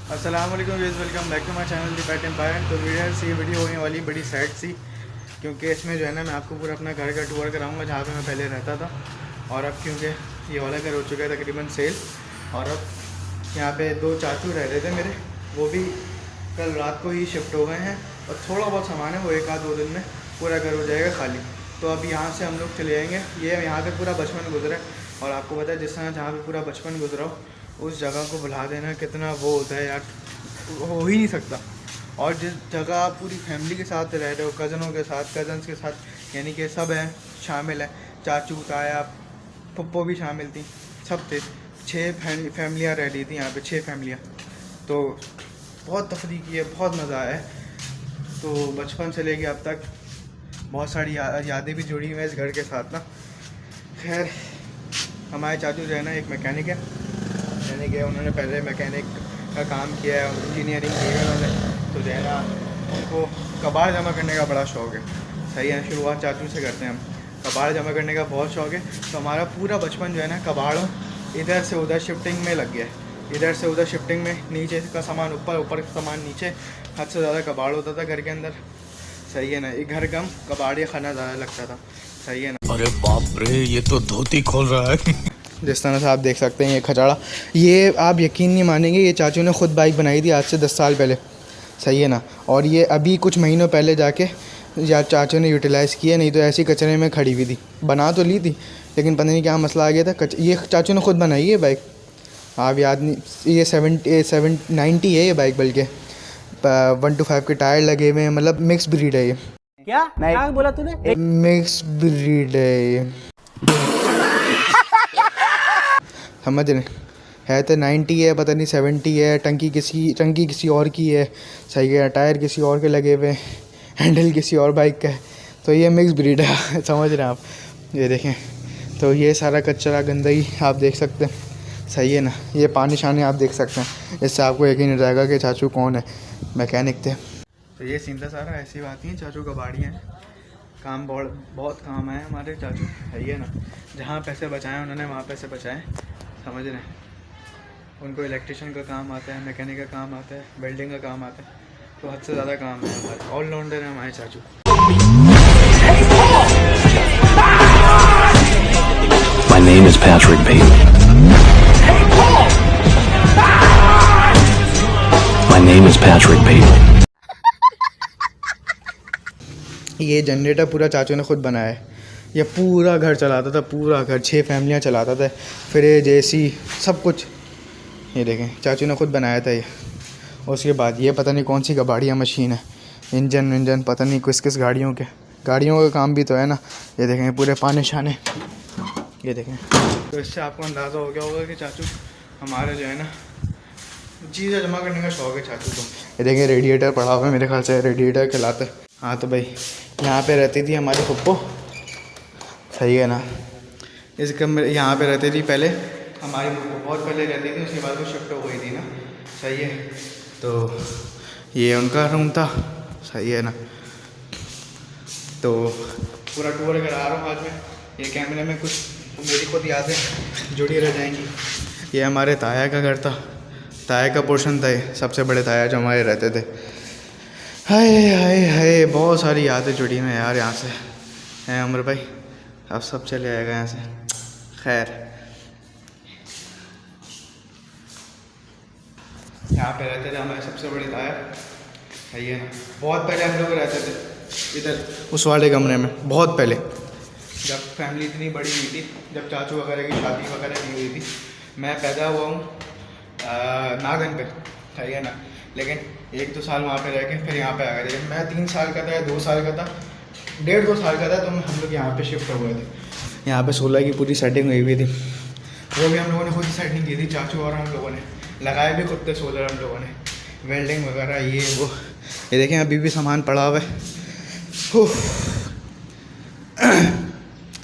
अस्सलाम वालेकुम viewers, welcome back to my channel the pet empire. तो व्यूअर्स ये वीडियो होने वाली बड़ी सैड सी, क्योंकि इसमें जो है ना मैं आपको पूरा अपना घर का टूर कराऊंगा जहाँ पे मैं पहले रहता था। और अब क्योंकि ये वाला घर हो चुका है तकरीबन सेल, और अब यहाँ पे दो चाचू रह रहे थे मेरे, वो भी कल रात को ही शिफ्ट हो गए हैं। और थोड़ा बहुत सामान है वो एक आध दो दिन में पूरा घर हो जाएगा खाली। तो अब यहाँ से हम लोग चले जाएंगे। ये यहाँ पे पूरा बचपन गुजरा है, और आपको पता है जिस तरह जहाँ पे पूरा बचपन गुजरा हो उस जगह को भुला देना कितना वो होता है यार, हो ही नहीं सकता। और जिस जगह आप पूरी फैमिली के साथ रह रहे हो, कज़नों के साथ, कज़न्स के साथ, यानी कि सब हैं शामिल हैं, चाचू ताया पप्पो भी शामिल थी, सब थे। 6 फैमिलियाँ रह रही थी यहाँ पे, 6 फैमिलियाँ। तो बहुत तफरी की है, बहुत मज़ा आया है। तो बचपन से लेके अब तक बहुत सारी यादें भी जुड़ी हुई हैं इस घर के साथ ना। खैर हमारे चाचू जो है ना एक मैकेनिक है, यानी कि उन्होंने पहले मैकेनिक का काम किया है, इंजीनियरिंग की है उन्होंने। तो जो है ना उनको कबाड़ जमा करने का बड़ा शौक़ है। सही है, शुरुआत चाचू से करते हैं हम। कबाड़ जमा करने का बहुत शौक़ है, तो हमारा पूरा बचपन जो है ना कबाड़ों इधर से उधर शिफ्टिंग में लग गया है। इधर से उधर शिफ्टिंग में, नीचे का सामान ऊपर, ऊपर का सामान नीचे, हद से ज़्यादा कबाड़ होता था घर के अंदर। सही है ना, एक घर कम कबाड़ या खाना ज़्यादा लगता था। सही है ना। अरे बाप रे, ये तो धोती खोल रहा है। जिस तरह से आप देख सकते हैं ये खचाड़ा, ये आप यकीन नहीं मानेंगे, ये चाचू ने ख़ुद बाइक बनाई थी आज से 10 साल पहले। सही है ना। और ये अभी कुछ महीनों पहले जाके या चाचू ने यूटिलाइज़ किया, नहीं तो ऐसी कचरे में खड़ी हुई थी। बना तो ली थी लेकिन पता नहीं क्या मसला आ गया था। ये चाचू ने ख़ुद बनाई है बाइक, आप याद नहीं, ये 90 है ये बाइक, बल्कि 125 के टायर लगे हुए हैं। मतलब मिक्स ब्रीड है ये। क्या बोला तूने? मिक्स ब्रीड है ये, समझ रहे है। तो 90 है, पता नहीं 70 है। टंकी किसी और की है। सही है, टायर किसी और के लगे हुए हैं, हैंडल किसी और बाइक का है। तो ये मिक्स ब्रीड है समझ रहे हैं आप। ये देखें, तो ये सारा कचरा गंदगी आप देख सकते हैं। सही है ना, ये पानी शानी आप देख सकते हैं। इससे आपको यकीन हो जाएगा कि चाचू कौन है, मैकेनिक थे। तो ये सीन था सारा, ऐसी बात नहीं है। चाचू कबाड़ियाँ हैं, काम बहुत काम आए हमारे चाचू। है ना, जहाँ पैसे बचाएं उन्होंने वहाँ पैसे बचाएं, समझ रहे हैं। उनको इलेक्ट्रिशियन का काम आता है, मैकेनिक का काम आता है, वेल्डिंग का काम आता है। तो हद से ज़्यादा काम है हमारे, ऑलराउंडर है हमारे चाचू। My name is Patrick Bateman. My name is Patrick Bateman. ये जनरेटर पूरा चाचू ने खुद बनाया है। ये पूरा घर चलाता था, पूरा घर 6 फैमिलियाँ चलाता था, फ्रिज AC सब कुछ। ये देखें, चाचू ने खुद बनाया था ये। उसके बाद ये पता नहीं कौन सी कबाड़ियाँ मशीन है, इंजन पता नहीं किस गाड़ियों का काम भी तो है ना। ये देखें पूरे पाने शाने, ये देखें। तो इससे आपको अंदाज़ा हो गया होगा कि चाचू हमारे जो है ना चीज़ें जमा करने का शौक़ है चाचू को। ये देखें रेडिएटर पड़ा हुआ है, मेरे ख्याल से रेडिएटर कहलाता है। हाँ तो भाई यहाँ पे रहती थी हमारी पप्पो। सही है ना, इस कमरे यहाँ पे रहती थी पहले हमारी पप्पो, बहुत पहले रहती थी, उसके बाद वो शिफ्ट हो गई थी ना। सही है, तो ये उनका रूम था। सही है ना, तो पूरा टूर करा रहा हूँ आज मैं। ये कैमरे में कुछ मेरी खुद यादें जुड़ी रह जाएंगी। ये हमारे ताया का घर था, ताया का पोर्शन था ये, सबसे बड़े ताया जो हमारे रहते थे। हाय हाय हाय, बहुत सारी यादें जुड़ी हैं यार यहाँ से। हैं अमर भाई, अब सब चले आएगा यहाँ से। खैर यहाँ पे रहते थे हमारे सबसे बड़े ताया। सही है ना, बहुत पहले हम लोग रहते थे इधर उस वाले कमरे में, बहुत पहले, जब फैमिली इतनी बड़ी हुई थी, जब चाचू वगैरह की शादी वगैरह नहीं हुई थी। मैं पैदा हुआ हूँ नागन पे। सही है ना, लेकिन 1-2 साल वहाँ पे रह के फिर यहाँ पे आ गए। मैं 3 साल का था या 2 साल का था, 1.5-2 साल का था, तो हम लोग यहाँ पे शिफ्ट हो गए थे। यहाँ पे सोलर की पूरी सेटिंग हुई थी, वो भी हम लोगों ने खुद ही सेटिंग की थी, चाचू और हम लोगों ने लगाए भी खुद थे सोलर हम लोगों ने, वेल्डिंग वगैरह ये वो। ये देखें अभी भी सामान पड़ा हुआ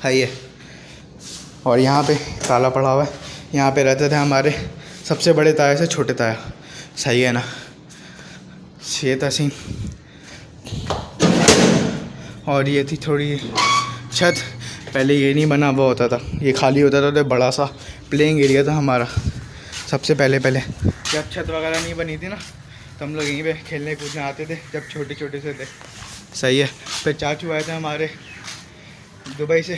है ये। और यहाँ पे ताला पड़ा हुआ है। यहाँ पे रहते थे हमारे सबसे बड़े ताया से छोटे ताया। सही है ना, ये था सीन। और ये थी थोड़ी छत, पहले ये नहीं बना हुआ होता था, ये खाली होता था, तो बड़ा सा प्लेइंग एरिया था हमारा। सबसे पहले जब छत वगैरह नहीं बनी थी ना, तो हम लोग यहीं पे खेलने कूदने आते थे जब छोटे छोटे से थे। सही है। फिर चाचू आए थे हमारे दुबई से,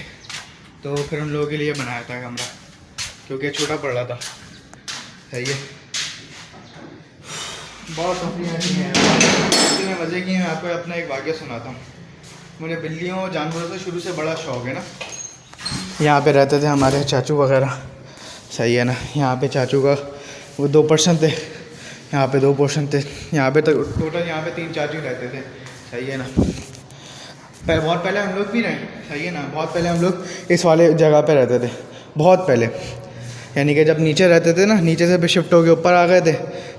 तो फिर उन लोगों के लिए बनाया था कमरा, क्योंकि छोटा पड़ रहा था। सही है। बहुत तफरीयाँ की हैं, इतने मज़े किए हैं। आपको अपना एक वाक़या सुनाता हूँ। मुझे बिल्लियों और जानवरों से शुरू से बड़ा शौक़ है ना। यहाँ पे रहते थे हमारे चाचू वगैरह। सही है ना। यहाँ पे चाचू का वो 2 पर्सन थे, यहाँ पे 2 पर्सन थे, यहाँ पे तो टोटल यहाँ पे 3 चाचू रहते थे। सही है ना। बहुत पहले हम लोग भी रहे। सही है ना। बहुत पहले हम लोग इस वाले जगह पे रहते थे, बहुत पहले, यानी कि जब नीचे रहते थे ना, नीचे से भी शिफ्ट होके ऊपर आ गए थे।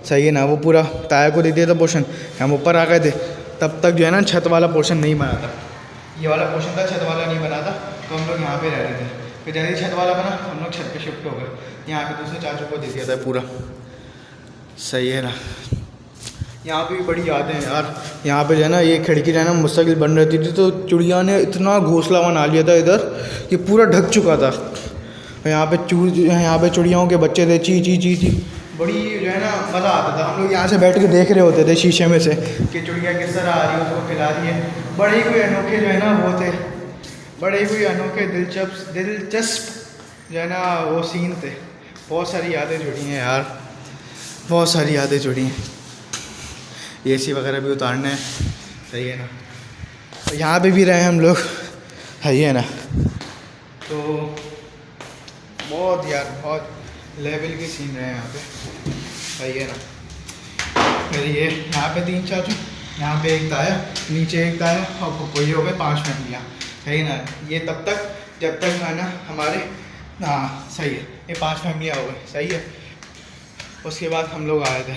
सही है ना। वो पूरा ताया को दे दिया था पोर्शन, हम ऊपर आ गए थे। तब तक जो है ना छत वाला पोर्शन नहीं बना था, ये वाला पोर्शन था, छत वाला नहीं बना था। तो हम लोग यहाँ पे रह रहे थे। फिर जैसे ही छत वाला बना, हम लोग छत पे शिफ्ट हो गए। यहाँ पे दूसरे चाचू को दे दिया था पूरा। सही है ना। यहाँ पे भी बड़ी यादें हैं यार। यहाँ पे जो है ना, ये खिड़की जो है ना मुस्तकिल बन रहती थी, तो चिड़िया ने इतना घोंसला बना लिया था इधर कि पूरा ढक चुका था। यहाँ पे चिड़ियाओं के बच्चे थे, ची ची ची ची। बड़ी जो है ना मज़ा आता था। हम लोग यहाँ से बैठ के देख रहे होते थे शीशे में से कि चिड़िया किस तरह आ रही है, उसको खिला रही है। बड़े ही कोई अनोखे जो है ना वो थे, बड़े ही कोई अनोखे दिलचस्प जो है ना वो सीन थे। बहुत सारी यादें जुड़ी हैं यार, बहुत सारी यादें जुड़ी हैं। AC वगैरह भी उतारना है। सही है ना। तो यहाँ पे भी रहे हम लोग। सही है ना। तो बहुत यार, बहुत लेवल के सीन रहे हैं यहाँ पे। सही है ना। फिर ये यहाँ पे 3 चाचू, यहाँ पे एक ताया, नीचे एक ताया, और कोई हो गए 5 फैमिलियाँ। सही है ना। ये तब तक जब तक है ना हमारे, हाँ सही है, ये 5 फैमिलियाँ हो गई। सही है। उसके बाद हम लोग आए थे,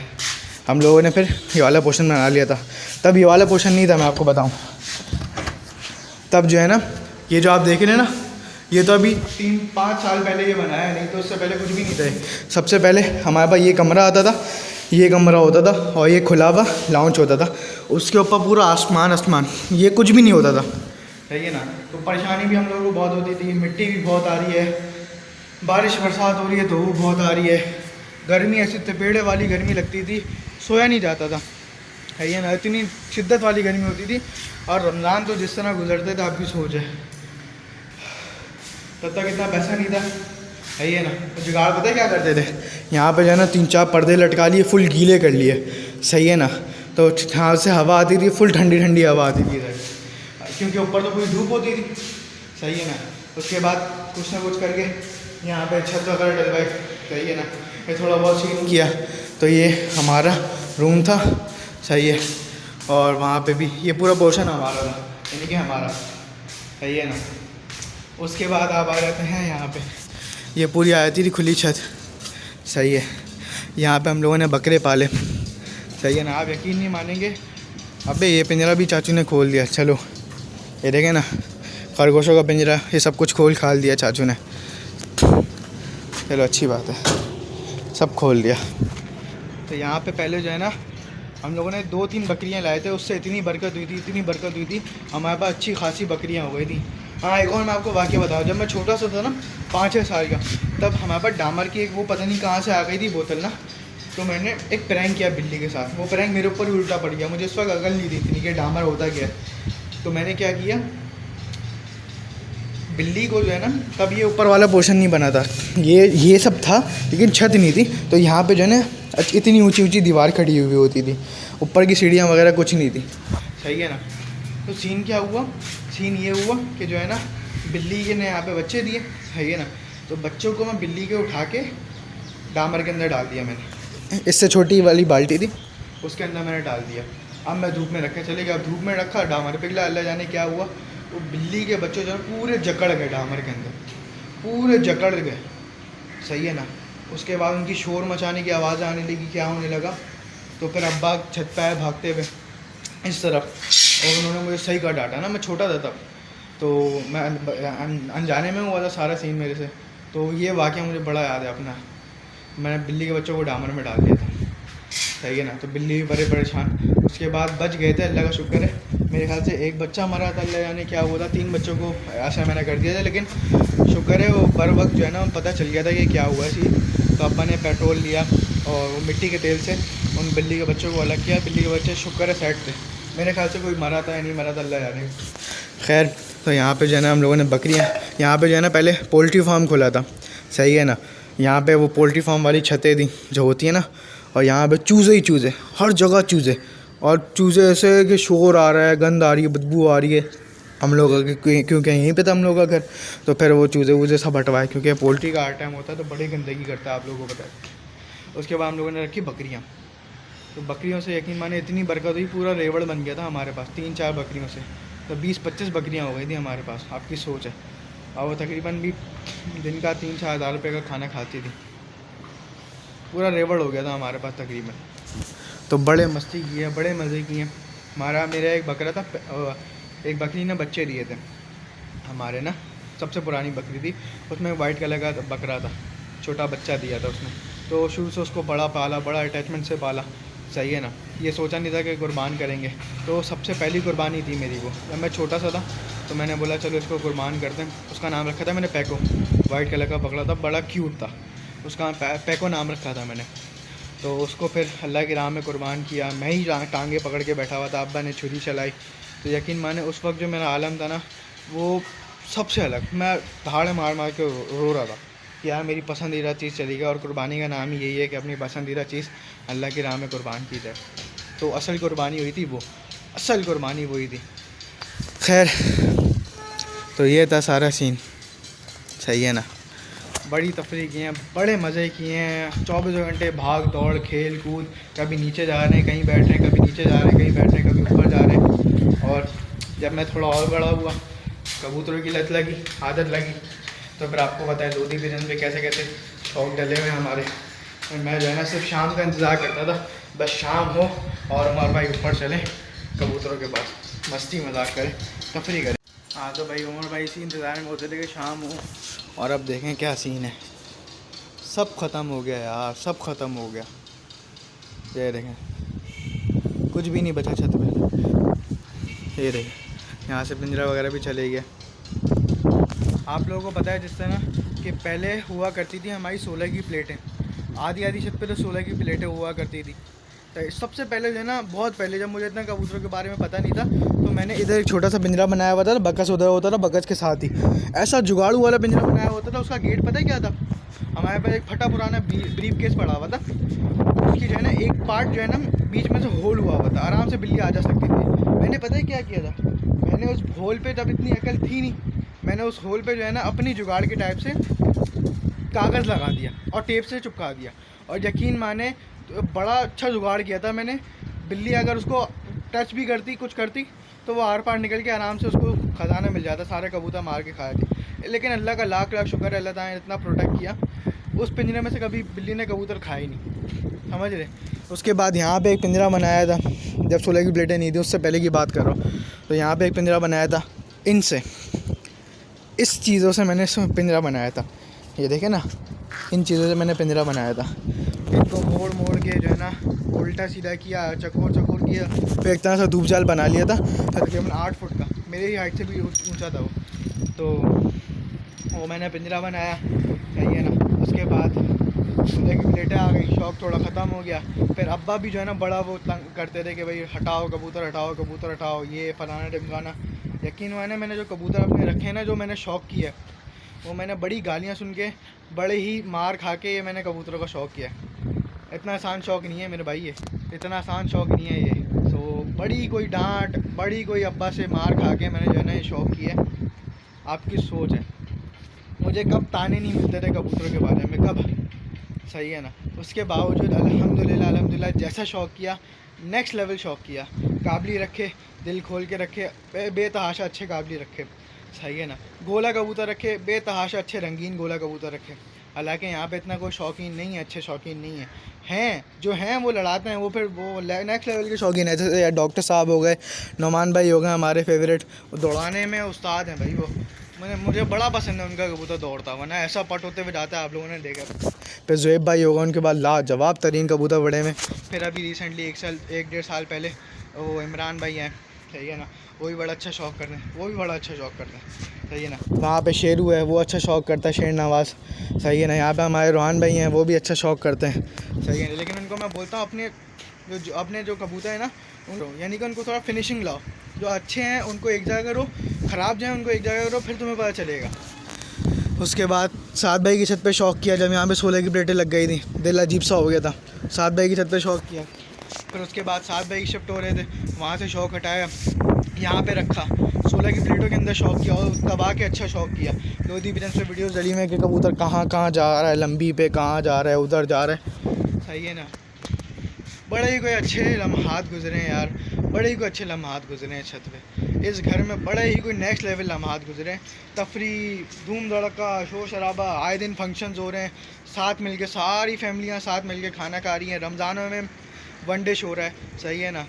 हम लोगों ने फिर ये वाला पोर्शन बना लिया था। तब ये वाला पोर्शन नहीं था, मैं आपको बताऊं। तब जो है ना, ये जो आप देख रहे हैं ना, ये तो अभी 3-5 साल पहले ये बनाया है, नहीं तो उससे पहले कुछ भी नहीं था। सबसे पहले हमारे पास ये कमरा आता था, ये कमरा होता था, और ये खुला हुआ लाउंज होता था। उसके ऊपर पूरा आसमान, ये कुछ भी नहीं होता था। सही है ना। तो परेशानी भी हम लोगों को बहुत होती थी। मिट्टी भी बहुत आ रही है, बारिश बरसात हो रही है तो वो बहुत आ रही है। गर्मी ऐसी तपेड़े वाली गर्मी लगती थी, सोया नहीं जाता था। है ये ना। इतनी शिद्दत वाली गर्मी होती थी। और रमज़ान तो जिस तरह गुजरते थे आपकी सोच है। तब तक इतना पैसा नहीं था। है ये ना। तो जुगाड़ पता है क्या करते थे, यहाँ पे जो है ना 3-4 पर्दे लटका लिए, फुल गीले कर लिए। सही है ना। तो यहाँ से हवा आती थी, फुल ठंडी ठंडी हवा आती थी इधर, क्योंकि ऊपर तो पूरी धूप होती थी। सही है ना। उसके बाद कुछ ना कुछ करके यहाँ पे छत वगैरह डलवाई। सही है ना। ये थोड़ा बहुत सीन किया। तो ये हमारा रूम था। सही है। और वहाँ पे भी ये पूरा पोर्शन हमारा था, यानी कि हमारा। सही है ना। उसके बाद आप आ जाते हैं यहाँ पे, ये पूरी आती थी खुली छत। सही है। यहाँ पे हम लोगों ने बकरे पाले। सही है ना। आप यकीन नहीं मानेंगे, अबे ये पिंजरा भी चाचू ने खोल दिया। चलो ये देखें ना, खरगोशों का पिंजरा, ये सब कुछ खोल खाल दिया चाचू ने। चलो अच्छी बात है, सब खोल दिया। तो यहाँ पे पहले जो है ना, हम लोगों ने 2-3 बकरियाँ लाए थे, उससे इतनी बरकत हुई थी, हमारे पास अच्छी खासी बकरियाँ हो गई थी। हाँ, एक और मैं आपको वाक़या बताऊँ। जब मैं छोटा सा था ना, 5-6 साल का, तब हमारे पास डामर की एक वो पता नहीं कहाँ से आ गई थी बोतल ना। तो मैंने एक प्रैंक किया बिल्ली के साथ। वो प्रैंक मेरे ऊपर ही उल्टा पड़ गया। मुझे इस वक्त अकल नहीं थी इतनी कि डामर होता क्या है। तो मैंने क्या किया, बिल्ली को जो है ना, तब ये ऊपर वाला पोर्शन नहीं बना था, ये सब था, लेकिन छत नहीं थी। तो यहाँ पे जो है ना इतनी ऊंची दीवार खड़ी हुई होती थी, ऊपर की सीढ़ियाँ वगैरह कुछ नहीं थी। सही है ना। तो सीन क्या हुआ, सीन ये हुआ कि जो है ना, बिल्ली के ने यहाँ पे बच्चे दिए। सही है ना। तो बच्चों को मैं बिल्ली के उठा के डामर के अंदर डाल दिया मैंने। इससे छोटी वाली बाल्टी थी, उसके अंदर मैंने डाल दिया। अब मैं धूप में रखे चले गया। अब धूप में रखा, डामर पिघला, अल्लाह जाने क्या हुआ। वो बिल्ली के बच्चे जो है पूरे जकड़ गए डामर के अंदर, पूरे जकड़ गए। सही है ना। उसके बाद उनकी शोर मचाने की आवाज़ आने लगी, क्या होने लगा। तो फिर अब्बा छत पे आए भागते हुए इस तरफ, और उन्होंने मुझे सही कर डांटा ना। मैं छोटा था तब, तो मैं अनजाने में हुआ था सारा सीन मेरे से। तो ये वाक़या मुझे बड़ा याद है अपना। मैंने बिल्ली के बच्चों को डामर में डाल दिया था। सही है ना। तो बिल्ली भी बड़े परेशान। उसके बाद बच गए थे, अल्लाह का शुक्र है। मेरे ख्याल से एक बच्चा मरा था, अल्लाह जाने क्या हुआ था। 3 बच्चों को ऐसा मैंने कर दिया था, लेकिन शुक्र है वो बर वक्त जो है ना पता चल गया था कि क्या हुआ सी। तो अब्बा ने पेट्रोल लिया और वो मिट्टी के तेल से उन बिल्ली के बच्चों को अलग किया। बिल्ली के बच्चे शुक्र है सेट थे, मेरे ख्याल से कोई मरा था या नहीं मरा था अल्लाह जाने। खैर तो यहाँ पे जो है ना हम लोगों ने बकरियाँ, यहाँ पे जो है ना पहले पोल्ट्री फार्म खोला था, सही है ना। यहाँ पे वो पोल्ट्री फार्म वाली छतें थी जो होती है ना, और यहाँ पे चूज़े ही चूज़े, हर जगह चूज़े, और चूज़े ऐसे कि शोर आ रहा है, गंद आ रही है, बदबू आ रही है हम लोग क्योंकि यहीं पे था हम लोग का घर। तो फिर वो चूज़े वूज़े सब हटवाए, क्योंकि पोल्ट्री का हर टाइम होता है तो बड़ी गंदगी करता है, आप लोगों को पता है। उसके बाद हम लोगों ने रखी बकरियाँ। तो बकरियों से यकीन माने इतनी बरकत हुई, पूरा रेवड़ बन गया था हमारे पास 3-4 बकरियों से। तो 20-25 बकरियाँ हो गई थी हमारे पास, आपकी सोच है। और वो तकरीबन भी दिन का 3-4 हज़ार रुपये का खाना खाती थी, पूरा रेवड़ हो गया था हमारे पास तकरीबन। तो बड़े मस्ती की है, बड़े मज़े किए। मेरा एक बकरा था, एक बकरी ने बच्चे दिए थे हमारे ना, सबसे पुरानी बकरी थी, उसमें वाइट कलर का बकरा था, छोटा बच्चा दिया था उसने। तो शुरू से उसको बड़ा पाला, बड़ा अटैचमेंट से पाला, सही है ना। ये सोचा नहीं था कि कुर्बान करेंगे, तो सबसे पहली कुर्बानी थी मेरी वो। जब मैं छोटा सा था तो मैंने बोला चलो इसको कुर्बान करते हैं। उसका नाम रखा था मैंने पैको, वाइट कलर का बकरा था, बड़ा क्यूट था, उसका पैको नाम रखा था मैंने। तो उसको फिर अल्लाह की राह में कुर्बान किया। मैं ही टांगे पकड़ के बैठा हुआ था, अब्बा ने छुरी चलाई। तो यकीन माने उस वक्त जो मेरा आलम था ना, वो सबसे अलग, मैं दहाड़े मार मार के रो रहा था कि यार मेरी पसंदीदा चीज़ चली गई। और कुर्बानी का नाम ही यही है कि अपनी पसंदीदा चीज़ अल्लाह की राह में कुर्बान की जाए। तो असल कुर्बानी हुई थी वो, असल कुर्बानी वही थी। खैर तो ये था सारा सीन, सही है ना। बड़ी तफरीह की हैं, बड़े मज़े किए हैं, 24 घंटे भाग दौड़ खेल कूद, कभी नीचे जा रहे हैं कहीं बैठ रहे हैं, कभी नीचे जा रहे हैं कहीं बैठ रहे हैं, कभी ऊपर जा रहे हैं। और जब मैं थोड़ा और बड़ा हुआ, कबूतरों की लत लगी, आदत लगी, तो फिर आपको पता है लोधी बिजन पे कैसे कैसे शौक डले हुए हमारे। मैं जो है ना सिर्फ शाम का इंतज़ार करता था, बस शाम हो और हमारे भाई ऊपर चलें कबूतरों के पास, मस्ती मजाक करें, तफरी करें। हाँ तो भाई उमर भाई इसी इंतज़ार में होते थे कि शाम हो। और अब देखें क्या सीन है, सब ख़त्म हो गया यार, सब ख़त्म हो गया। ये देखें कुछ भी नहीं बचा छत पे। ये देखें यहाँ से पिंजरा वगैरह भी चले गया। आप लोगों को पता है जिस तरह कि पहले हुआ करती थी हमारी 16 की प्लेटें, आधी छत पे तो 16 की प्लेटें हुआ करती थी। तो सबसे पहले जो है ना, बहुत पहले जब मुझे इतना कबूतरों के बारे में पता नहीं था, तो मैंने इधर एक छोटा सा पिंजरा बनाया हुआ था, बकस उधर होता था, बकस के साथ ही ऐसा जुगाड़ू वाला पिंजरा बनाया होता था। उसका गेट पता है क्या था, हमारे पास एक फटा पुराना ब्रीफ केस पड़ा हुआ था, उसकी जो है ना एक पार्ट जो है ना बीच में से होल हुआ हुआ था, आराम से बिल्ली आ जा सकती थी। मैंने पता है क्या किया था, मैंने उस होल पे, जब इतनी अकल थी नहीं, मैंने उस होल पे जो है ना अपनी जुगाड़ के टाइप से कागज़ लगा दिया और टेप से चिपका दिया। और यकीन माने तो बड़ा अच्छा जुगाड़ किया था मैंने। बिल्ली अगर उसको टच भी करती, कुछ करती, तो वो आर पार निकल के आराम से उसको ख़जाना मिल जाता, सारे कबूतर मार के खाए थे। लेकिन अल्लाह का लाख लाख शुक्र है, अल्लाह ताला ने इतना प्रोटेक्ट किया, उस पिंजरे में से कभी बिल्ली ने कबूतर खाए ही नहीं, समझ रहे। उसके बाद यहाँ पे एक पिंजरा बनाया था, जब 16 की प्लेटें नहीं थी, उससे पहले की बात कर रहा हूँ। तो यहाँ पे एक पिंजरा बनाया था, इनसे, इस चीज़ों से मैंने पिंजरा बनाया था। ये देखें ना, इन चीज़ों से मैंने पिंजरा बनाया था। इनको मोड़ मोड़ के जो है ना उल्टा सीधा किया, चकोर चकोर किया, फिर एक तरह से धूप जाल बना लिया था तकरीबन 8 फुट का, मेरी हाइट से भी ऊंचा था वो। तो वो मैंने पिंजरा बनाया, सही है ना। उसके बाद प्लेटें आ गई, शौक़ थोड़ा ख़त्म हो गया। फिर अब्बा भी जो है ना बड़ा वो तंग करते थे कि भाई हटाओ कबूतर, हटाओ कबूतर, हटाओ, ये फलाना ढिमकाना। यकीन माने मैंने जो कबूतर अपने रखे हैं ना, जो मैंने शौक़ किया, वो मैंने बड़ी गालियाँ सुन के, बड़े ही मार खा के ये मैंने कबूतरों का शौक़ किया। इतना आसान शौक़ नहीं है मेरे भाई, ये इतना आसान शौक़ नहीं है ये। तो बड़ी कोई डांट, बड़ी कोई अब्बा से मार खा के मैंने जो है ना ये शौक़ किया। आपकी सोच है, मुझे कब ताने नहीं मिलते थे कबूतरों के बारे में, कब, सही है ना। उसके बावजूद अल्हम्दुलिल्लाह जैसा शौक़ किया, नेक्स्ट लेवल शौक़ किया। काबली रखे, दिल खोल के रखे, बेतहाशा अच्छे काबली रखे, सही है ना। गोला कबूतर रखे, बेतहाशा अच्छे रंगीन गोला कबूतर रखे। हालांकि यहाँ पे इतना कोई शौकीन नहीं है, अच्छे शौकीन नहीं है, हैं जो हैं वो लड़ाते हैं, वो फिर वो नेक्स्ट लेवल के शौकीन है। जैसे डॉक्टर साहब हो गए, नौमान भाई हो गए हमारे फेवरेट, दौड़ाने में उस्ताद हैं भाई वो। मुझे बड़ा पसंद है उनका कबूतर दौड़ता हुआ ना, ऐसा पट होते हुए जाता है, आप लोगों ने देखा। फिर ज़ुएब भाई होगा, उनके बाद लाजवाब तरीन कबूतर बड़े में। फिर अभी रिसेंटली 1-1.5 साल पहले वो इमरान भाई हैं, सही है ना, वो भी बड़ा अच्छा शौक करते हैं, वो भी बड़ा अच्छा शौक करते हैं, सही है ना। वहाँ पे शेरू है, वो अच्छा शौक करता है, शेर नवाज़, सही है ना। यहाँ पे हमारे रोहान भाई हैं, वो भी अच्छा शौक करते हैं, सही है। लेकिन उनको मैं बोलता हूँ अपने जो कबूतर है ना, यानी कि उनको थोड़ा फिनिशिंग लाओ। जो अच्छे हैं उनको एक जगह करो, ख़राब जाए उनको एक जगह करो, फिर तुम्हें पता चलेगा। उसके बाद सात भाई की छत पे शौक किया, जब यहाँ पे 16 की प्लेटें लग गई थी, दिल अजीब सा हो गया था। सात भाई की छत पे शौक किया, फिर उसके बाद सात भाई शिफ्ट हो रहे थे, वहाँ से शौक हटाया, यहाँ पे रखा, 16 की प्लेटों के अंदर शौक किया और दबा के अच्छा शौक किया। लोधी बिजनेस पे वीडियोस डली में कि कबूतर कहाँ कहाँ जा रहा है, लंबी पे कहाँ जा रहा है, उधर जा रहा है, सही है ना। बड़े ही कोई अच्छे लम्हात गुजरे हैं यार, बड़े ही कोई अच्छे लम्हात गुजरे हैं छत पे, इस घर में बड़े ही कोई नेक्स्ट लेवल लम्हात गुजरे हैं। तफरी, धूम धड़का, शोर शराबा, आए दिन फंक्शंस हो रहे हैं, साथ मिलके सारी फैमिलियाँ साथ मिलके खाना खा रही हैं। रमज़ानों में वन डिश हो रहा है, सही है ना।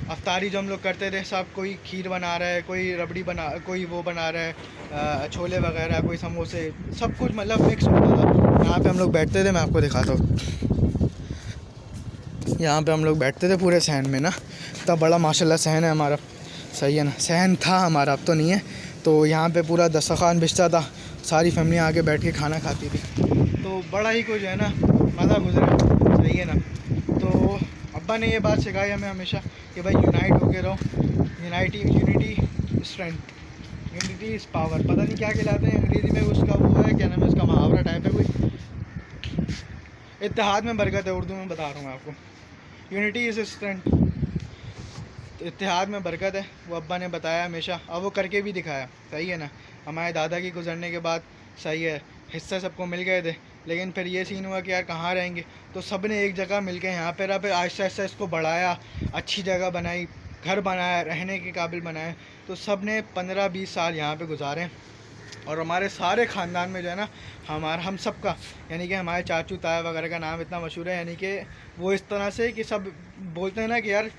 अफ्तारी जो हम लोग करते थे, सब कोई खीर बना रहा है, कोई रबड़ी बना, कोई वो बना रहा है, छोले वगैरह, कोई समोसे, सब कुछ मतलब मिक्स होता था। यहाँ पे हम लोग बैठते थे, मैं आपको दिखाता हूँ, यहाँ पे हम लोग बैठते थे पूरे सहन में ना, तब बड़ा माशाल्लाह सहन है हमारा, सही है ना, सहन था हमारा, अब तो नहीं है। तो यहाँ पे पूरा दस्तरखान बिछता था, सारी फैमिली आके बैठ के खाना खाती थी, तो बड़ा ही कुछ है ना मज़ा गुजरा, सही है ना। तो अब्बा ने ये बात सिखाई हमें हमेशा कि भाई यूनाइट होके रहो, unity strength, unity is power, पता नहीं क्या कहलाते हैं अंग्रेज़ी में उसका, वो है क्या नाम है उसका, मुहावरा टाइप है कोई, इत्तेहाद में बरकत है, उर्दू में बता रहा हूँ मैं आपको, यूनिटी इज़ स्ट्रेंथ, इत्तेहाद में बरकत है, वो अब्बा ने बताया हमेशा, और वो करके भी दिखाया, सही है ना। हमारे दादा की गुजरने के बाद, सही है, हिस्से सबको मिल गए थे, लेकिन फिर ये सीन हुआ कि यार कहाँ रहेंगे, तो सब ने एक जगह मिल के यहाँ पर रहा, फिर आहिस्ता आहिस्ता इसको बढ़ाया, अच्छी जगह बनाई, घर बनाया, रहने के काबिल बनाए, तो सब ने 15-20 साल यहाँ पर गुजारे। और हमारे सारे ख़ानदान में जो है ना, हम सब का, यानी कि हमारे चाचू ताया वगैरह का नाम इतना मशहूर है, यानी कि वो इस तरह से कि सब बोलते हैं ना कि यार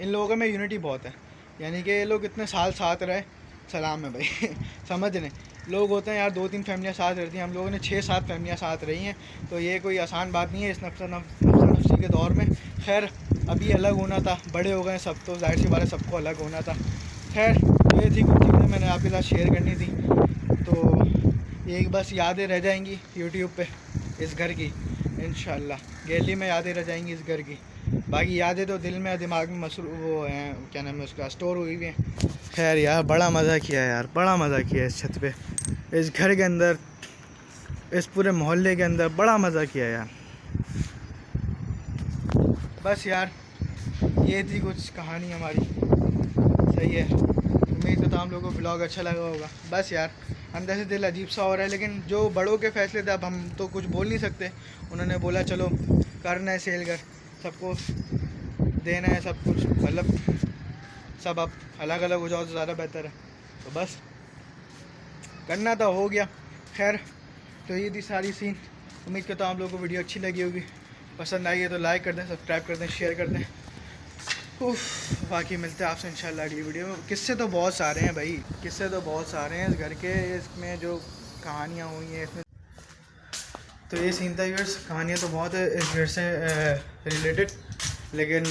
इन लोगों में यूनिटी बहुत है, यानी कि ये लोग इतने साल साथ रहे, सलाम है भाई समझ लें, लोग होते हैं यार 2-3 फैमिलियाँ साथ रहती हैं, हम लोगों ने 6-7 फैमिलियाँ साथ रही हैं, तो ये कोई आसान बात नहीं है इस नफ्सी के दौर में। खैर अभी अलग होना था, बड़े हो गए सब, तो जाहिर सी बात है सबको अलग होना था। खैर ये थी कुछ चीज़ें मैंने आपके साथ शेयर करनी थी, तो एक बस यादें रह जाएंगी यूट्यूब पे इस घर की, इंशाल्लाह गैलरी में यादें रह जाएंगी इस घर की, बाकी यादें तो दिल में दिमाग में वो हैं, क्या नाम है उसका, स्टोर हुई हुई हैं। खैर यार बड़ा मज़ा किया यार, बड़ा मज़ा किया इस छत पे, इस घर के अंदर, इस पूरे मोहल्ले के अंदर बड़ा मज़ा किया यार। बस यार ये थी कुछ कहानी हमारी, सही है। उम्मीद तो हम लोगों को ब्लॉग अच्छा लगा होगा। बस यार अंदर से दिल अजीब सा हो रहा है, लेकिन जो बड़ों के फैसले थे अब हम तो कुछ बोल नहीं सकते, उन्होंने बोला चलो करना है सेल कर, सबको देना है सब कुछ, मतलब सब अब अलग अलग हो जाओ तो ज़्यादा बेहतर है, तो बस करना तो हो गया। खैर तो ये थी सारी सीन, उम्मीद करता हूँ आप लोगों को वीडियो अच्छी लगी होगी, पसंद आई है तो लाइक कर दें, सब्सक्राइब कर दें, शेयर कर दें। बाकी मिलते हैं आपसे इंशाल्लाह अगली वीडियो में। किस्से तो बहुत सारे हैं भाई, किस्से तो बहुत सारे हैं इस घर के, इसमें जो कहानियाँ हुई हैं इसमें, तो ये सीन था व्यूअर्स, कहानियाँ तो बहुत है इस घर से रिलेटेड, लेकिन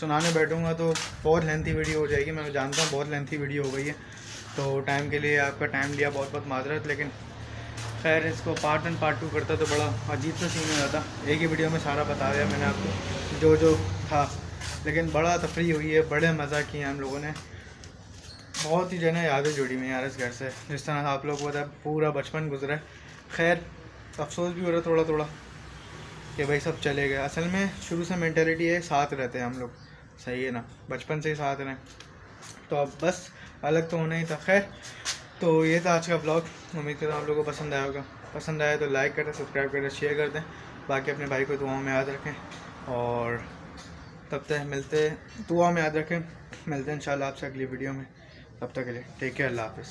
सुनाने बैठूँगा तो बहुत लेंथी वीडियो हो जाएगी, मैं जानता हूँ बहुत लेंथी वीडियो हो गई है, तो टाइम के लिए आपका टाइम लिया, बहुत बहुत माजरत, लेकिन खैर इसको पार्ट 1 पार्ट 2 करता तो बड़ा अजीब सा सीन हो जाता, एक ही वीडियो में सारा बता दिया मैंने आपको जो था, लेकिन बड़ा तफरी हुई है, बड़े मज़ा किए हम लोगों ने, बहुत ही जो है ना यादें जुड़ी हुई हैं यार इस घर से, जिस तरह आप लोग को पता है पूरा बचपन गुजरा है। खैर अफसोस भी हो रहा है थोड़ा थोड़ा कि भाई सब चले गए, असल में शुरू से मेंटालिटी है साथ रहते हैं हम लोग, सही है ना, बचपन से ही साथ रहें, तो अब बस अलग तो होना ही था। खैर तो ये था आज का ब्लॉग, उम्मीद करता हूँ आप लोगों को पसंद आया होगा, पसंद आया तो लाइक करें, सब्सक्राइब करें, शेयर कर दें, बाकी अपने भाई को दुआओं में याद रखें, और तब तक मिलते, दुआ में याद रखें, मिलते हैं इंशाल्लाह आपसे अगली वीडियो में, तब तक के लिए टेक केयर, अल्लाह हाफ़िज़।